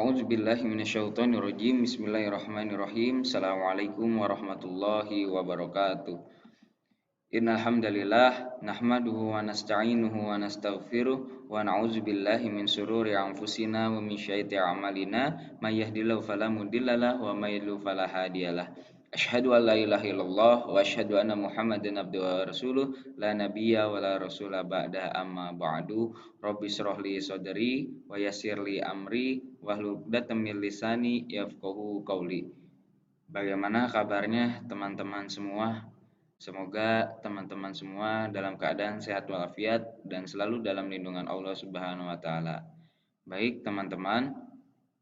A'udzubillahi minasyaitonirrajim. Bismillahirrahmanirrahim. Assalamualaikum warahmatullahi wabarakatuh. Innal hamdalillah nahmaduhu wa nasta'inuhu wa nastaghfiruh wa na'udzubillahi min shururi anfusina wa min sayyiati a'malina may yahdihillahu fala mudhillalah wa may yudhlil fala hadiyalah. Asyhadu an la ilaha illallah wa asyhadu anna Muhammadan abduhu wa rasuluh la nabiyya wa la rasula ba'da amma ba'du. Rabbi shrah li sadri wa yassir li amri wahlul 'uqdatam min lisani yafqahu qawli. Bagaimana kabarnya teman-teman semua? Semoga teman-teman semua dalam keadaan sehat walafiat dan selalu dalam lindungan Allah Subhanahu wa taala. Baik, teman-teman,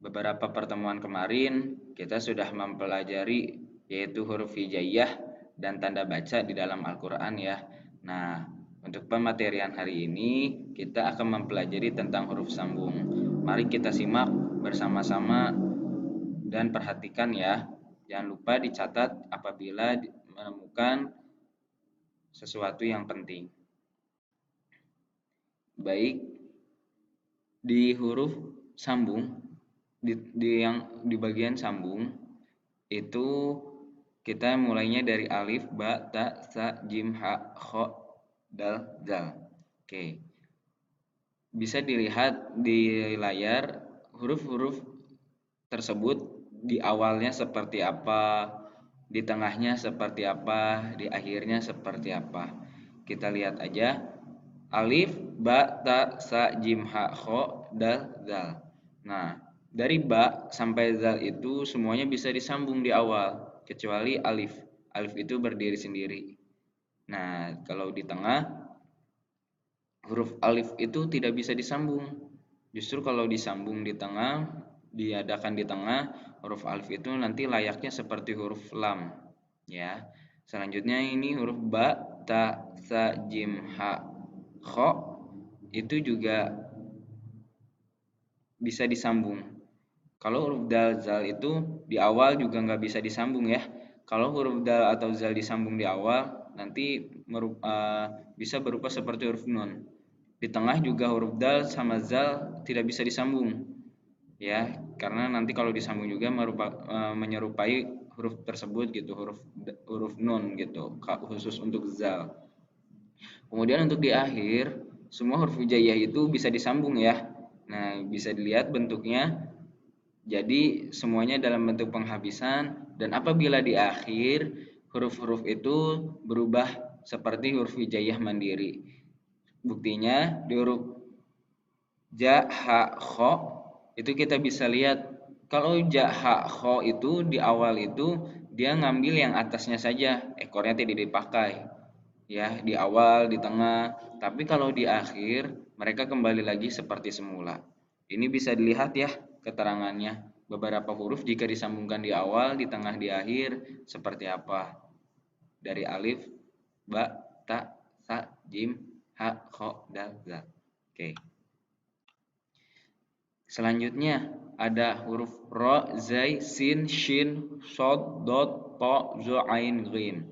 beberapa pertemuan kemarin kita sudah mempelajari yaitu huruf hijaiyah dan tanda baca di dalam Al-Qur'an ya. Nah, untuk pematerian hari ini kita akan mempelajari tentang huruf sambung. Mari kita simak bersama-sama dan perhatikan ya. Jangan lupa dicatat apabila menemukan sesuatu yang penting. Baik, di huruf sambung di bagian sambung itu kita mulainya dari alif, ba, ta, sa, jim, ha, kha, dal, zal. Oke. Bisa dilihat di layar huruf-huruf tersebut di awalnya seperti apa, di tengahnya seperti apa, di akhirnya seperti apa. Kita lihat aja. Alif, ba, ta, sa, jim, ha, kha, dal, zal. Nah, dari ba sampai zal itu semuanya bisa disambung di awal, kecuali alif. Alif itu berdiri sendiri. Nah, kalau di tengah, huruf alif itu tidak bisa disambung. Justru kalau disambung di tengah, diadakan di tengah, huruf alif itu nanti layaknya seperti huruf lam. Ya. Selanjutnya ini huruf ba, ta, sa, jim, ha, kha itu juga bisa disambung. Kalau huruf dal, zal itu di awal juga nggak bisa disambung ya. Kalau huruf dal atau zal disambung di awal, nanti bisa berupa seperti huruf nun. Di tengah juga huruf dal sama zal tidak bisa disambung. Ya, karena nanti kalau disambung juga menyerupai huruf tersebut gitu, huruf nun gitu, khusus untuk zal. Kemudian untuk di akhir, semua huruf hijaiyah itu bisa disambung ya. Nah, bisa dilihat bentuknya. Jadi semuanya dalam bentuk penghabisan, dan apabila di akhir huruf-huruf itu berubah seperti huruf hijaiyah mandiri. Buktinya di huruf ja, ha, kho itu kita bisa lihat kalau ja, ha, kho itu di awal itu dia ngambil yang atasnya saja, ekornya tidak dipakai. Ya, di awal, di tengah, tapi kalau di akhir mereka kembali lagi seperti semula. Ini bisa dilihat ya keterangannya. Beberapa huruf jika disambungkan di awal, di tengah, di akhir seperti apa? Dari alif, ba, ta, sa, jim, ha, kho, dal, zal. Oke. Selanjutnya ada huruf ro, zai, sin, shin, shod, dot, to, zo, ain, ghin.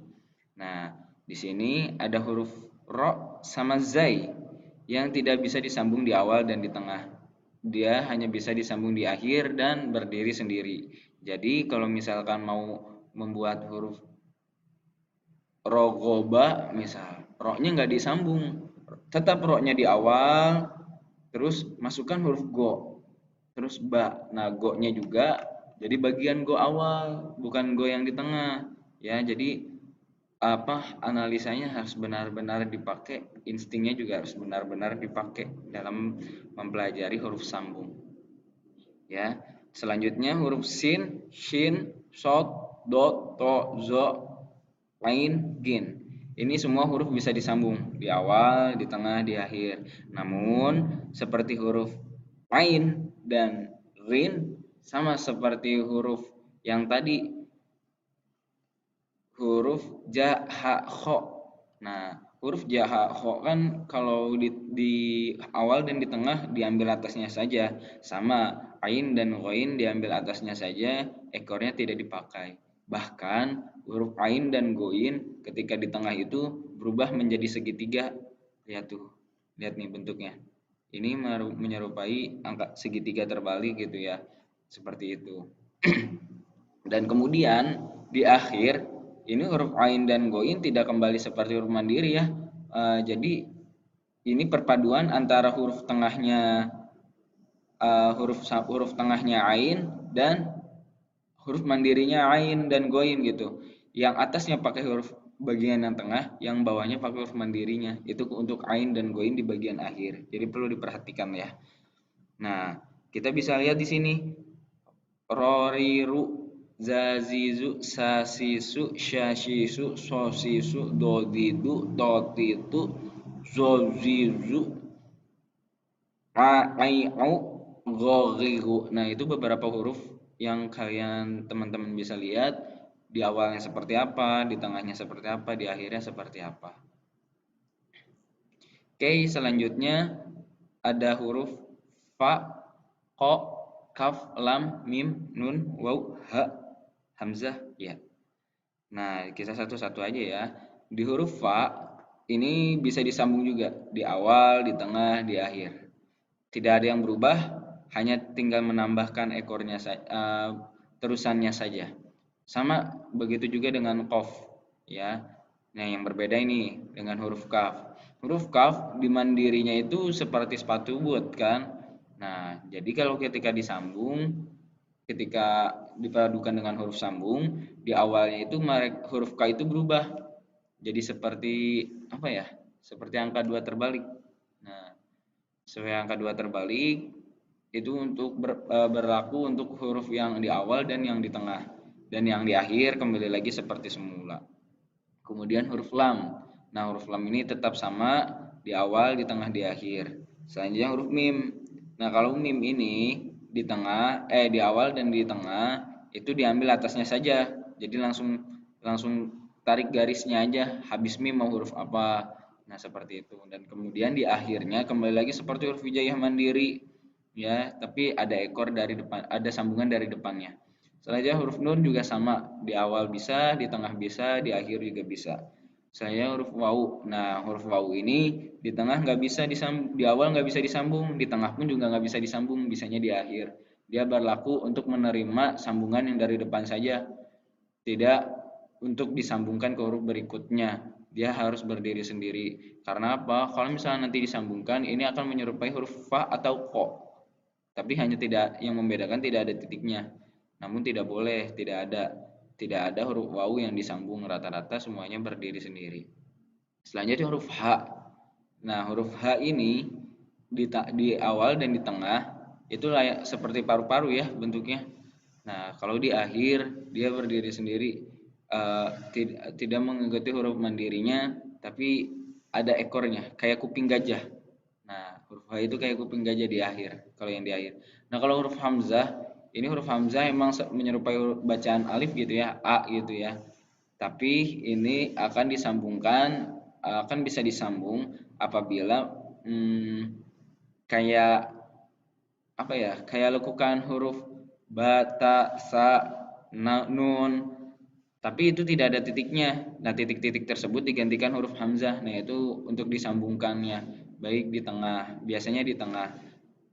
Nah, di sini ada huruf ro sama zai yang tidak bisa disambung di awal dan di tengah. Dia hanya bisa disambung di akhir dan berdiri sendiri. Jadi kalau misalkan mau membuat huruf rogoba misal, ro-nya nggak disambung, tetap ro-nya di awal, terus masukkan huruf go, terus ba. Nah, go-nya juga jadi bagian go awal, bukan go yang di tengah. Ya, jadi analisanya harus benar-benar dipakai, instingnya juga harus benar-benar dipakai dalam mempelajari huruf sambung. Ya, selanjutnya huruf sin, shin, shod, dot, to, zo, ain, gin. Ini semua huruf bisa disambung di awal, di tengah, di akhir. Namun seperti huruf ain dan rin sama seperti huruf yang tadi, huruf ja, ha, kho. Nah, huruf ja, ha, kho kan kalau di awal dan di tengah diambil atasnya saja. Sama, ain dan ghain diambil atasnya saja, ekornya tidak dipakai. Bahkan huruf ain dan ghain ketika di tengah itu berubah menjadi segitiga. Lihat tuh, lihat nih bentuknya. Ini menyerupai angka segitiga terbalik gitu ya. Seperti itu. Dan kemudian di akhir ini huruf ain dan goin tidak kembali seperti huruf mandiri ya. Jadi ini perpaduan antara huruf tengahnya huruf tengahnya ain dan huruf mandirinya ain dan goin gitu. Yang atasnya pakai huruf bagian yang tengah, yang bawahnya pakai huruf mandirinya. Itu untuk ain dan goin di bagian akhir. Jadi perlu diperhatikan ya. Nah, kita bisa lihat di sini roriru, zazizu, sasisu, syashisu, sosisu, dodidu, dotitu, zozizu, ai'u, ghoghiru. Nah, itu beberapa huruf yang kalian teman-teman bisa lihat di awalnya seperti apa, di tengahnya seperti apa, di akhirnya seperti apa. Oke, selanjutnya ada huruf fa, ko, kaf, lam, mim, nun, waw, ha, hamzah, ya. Nah, kita satu-satu aja ya. Di huruf fa ini bisa disambung juga di awal, di tengah, di akhir. Tidak ada yang berubah, hanya tinggal menambahkan ekornya terusannya saja. Sama begitu juga dengan qaf ya. Nah, yang berbeda ini dengan huruf kaf. Huruf kaf di mandirinya itu seperti sepatu buat kan. Nah, jadi kalau ketika disambung, ketika dipadukan dengan huruf sambung, di awalnya itu huruf K itu berubah. Jadi seperti apa ya? Seperti angka 2 terbalik. Nah, sesuai angka 2 terbalik itu untuk berlaku untuk huruf yang di awal dan yang di tengah. Dan yang di akhir kembali lagi seperti semula. Kemudian huruf lam. Nah, huruf lam ini tetap sama di awal, di tengah, di akhir. Selanjutnya huruf mim. Nah, kalau mim ini di tengah, di awal dan di tengah itu diambil atasnya saja. Jadi langsung tarik garisnya aja. Habis mim mau huruf apa. Nah, seperti itu. Dan kemudian di akhirnya kembali lagi seperti huruf hijaiyah mandiri. Ya, tapi ada ekor dari depan, ada sambungan dari depannya. Selanjutnya huruf nun juga sama, di awal bisa, di tengah bisa, di akhir juga bisa. Selanjutnya huruf wawu. Nah, huruf wawu ini di tengah nggak bisa disambung, di awal nggak bisa disambung, di tengah pun juga nggak bisa disambung, bisanya di akhir. Dia berlaku untuk menerima sambungan yang dari depan saja, tidak untuk disambungkan ke huruf berikutnya. Dia harus berdiri sendiri. Karena apa? Kalau misalnya nanti disambungkan, ini akan menyerupai huruf fa atau ko. Tapi hanya yang membedakan tidak ada titiknya. Namun tidak boleh, tidak ada huruf wawu yang disambung, rata-rata semuanya berdiri sendiri. Selanjutnya huruf H. Nah, huruf H ini di awal dan di tengah itu layak seperti paru-paru ya bentuknya. Nah, kalau di akhir dia berdiri sendiri, tidak mengikuti huruf mandirinya, tapi ada ekornya kayak kuping gajah. Nah, huruf H itu kayak kuping gajah di akhir, kalau yang di akhir. Nah, kalau huruf hamzah, ini huruf hamzah emang menyerupai bacaan alif gitu ya, A gitu ya. Tapi ini akan bisa disambung apabila kayak apa ya? Kayak lekukan huruf ba, ta, sa, nun, tapi itu tidak ada titiknya. Nah, titik-titik tersebut digantikan huruf hamzah. Nah, itu untuk disambungkannya, baik di tengah, biasanya di tengah.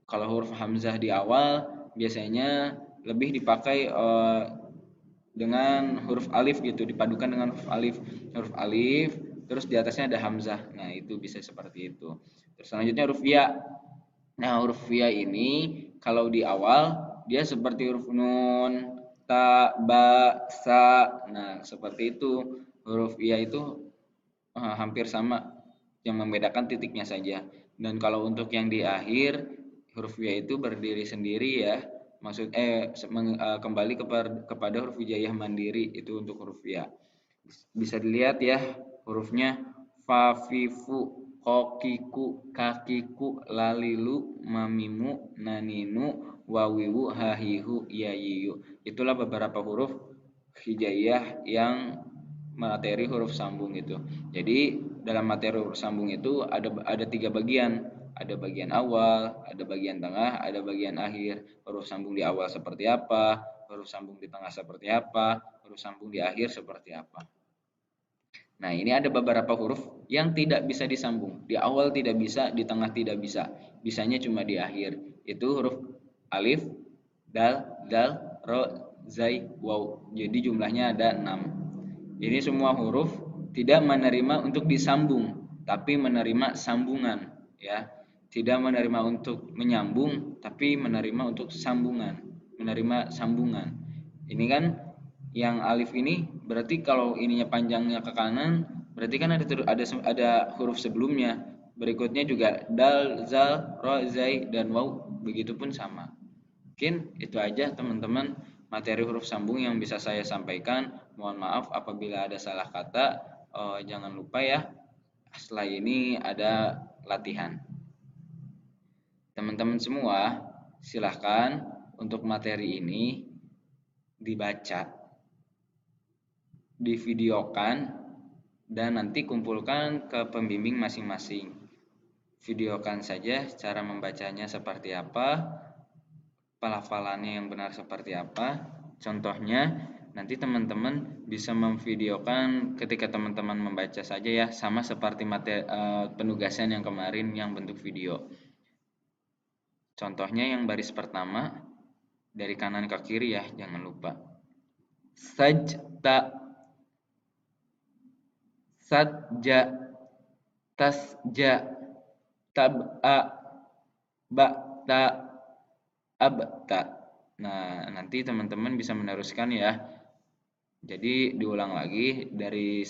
Kalau huruf hamzah di awal biasanya lebih dipakai dengan huruf alif gitu, dipadukan dengan huruf alif, terus di atasnya ada hamzah. Nah, itu bisa seperti itu. Terus selanjutnya huruf ya. Nah, huruf ya ini kalau di awal dia seperti huruf nun, ta, ba, sa. Nah, seperti itu. Huruf ya itu hampir sama, yang membedakan titiknya saja. Dan kalau untuk yang di akhir, huruf ya itu berdiri sendiri ya. Kembali kepada huruf hijaiyah mandiri, itu untuk huruf ya. Bisa dilihat ya hurufnya: fa, fi, fu, kokiku, kakiku, lalilu, mamimu, naninu, wawiwu, hahihu, yayiyu. Itulah beberapa huruf hijaiyah yang materi huruf sambung itu. Jadi dalam materi huruf sambung itu ada 3 bagian. Ada bagian awal, ada bagian tengah, ada bagian akhir. Huruf sambung di awal seperti apa, huruf sambung di tengah seperti apa, huruf sambung di akhir seperti apa. Nah, ini ada beberapa huruf yang tidak bisa disambung. Di awal tidak bisa, di tengah tidak bisa. Bisanya cuma di akhir. Itu huruf alif dal, ro, zai, waw. Jadi jumlahnya ada 6. Ini semua huruf tidak menerima untuk disambung, tapi menerima sambungan, ya. Tidak menerima untuk menyambung, tapi menerima untuk sambungan, menerima sambungan. Ini kan yang alif ini berarti kalau ininya panjangnya ke kanan, berarti kan ada huruf sebelumnya. Berikutnya juga dal, zal, ro, zai, dan waw, begitupun sama. Mungkin itu aja teman-teman materi huruf sambung yang bisa saya sampaikan. Mohon maaf apabila ada salah kata. Jangan lupa ya, setelah ini ada latihan. Teman-teman semua, silahkan untuk materi ini dibaca, divideokan, dan nanti kumpulkan ke pembimbing masing-masing. Videokan saja cara membacanya seperti apa, pelafalannya yang benar seperti apa. Contohnya, nanti teman-teman bisa memvideokan ketika teman-teman membaca saja ya, sama seperti penugasan yang kemarin yang bentuk video. Contohnya yang baris pertama, dari kanan ke kiri ya, jangan lupa. Sajta, satja, tasja, tab'a, ba'ta, abta. Nah, nanti teman-teman bisa meneruskan ya. Jadi diulang lagi dari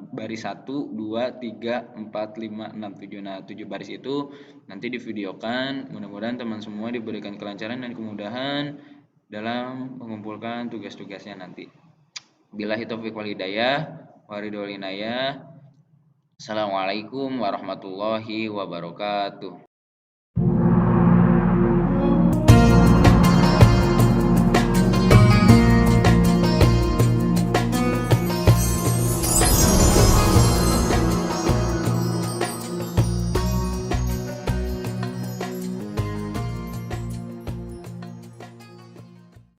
baris 1, 2, 3, 4, 5, 6, 7. Nah, 7 baris itu nanti divideokan. Mudah-mudahan teman semua diberikan kelancaran dan kemudahan dalam mengumpulkan tugas-tugasnya nanti. Billahi taufiq wal hidayah, waridul inayah. Assalamualaikum warahmatullahi wabarakatuh.